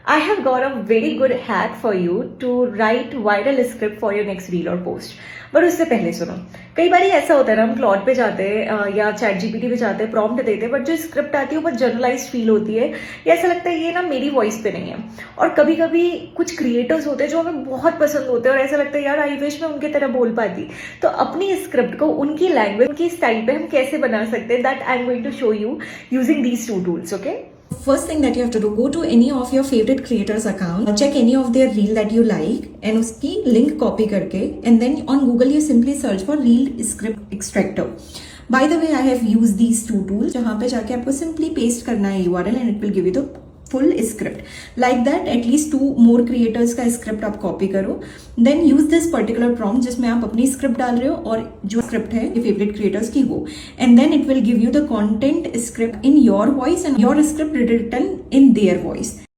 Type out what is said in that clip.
I have got a very good hack for you to write viral script for your next reel or post. पर उससे पहले सुनो, कई बार ऐसा होता है ना, हम क्लॉड पे जाते हैं या चैट जीपीटी पे जाते हैं, प्रॉम्प्ट देते हैं, बट जो स्क्रिप्ट आती है वो बहुत जनरलाइज फील होती है, या ऐसा लगता है ये ना मेरी वॉइस पे नहीं है। और कभी कभी कुछ क्रिएटर्स होते हैं जो हमें बहुत पसंद होते हैं और ऐसा लगता है यार आई विश मैं उनके तरह बोल पाती। तो अपनी स्क्रिप्ट को उनकी लैंग्वेज, उनकी स्टाइल पे हम कैसे बना सकते हैं, that I am going to show you using these two tools. Okay, First thing that you have to do, go to any of your favorite creators account, check any of their reel that you like and उसकी link copy करके, and then on Google you simply search for reel script extractor. By the way, I have used these two tools जहाँ पे जाके आपको simply paste करना है URL and it will give you the full script. Like that, at least 2 more creators का script आप copy करो, then use this particular prompt जिसमें आप अपनी script डाल रहे हो और जो script है ये favorite creators की वो, and then it will give you the content script in your voice and your script written in their voice.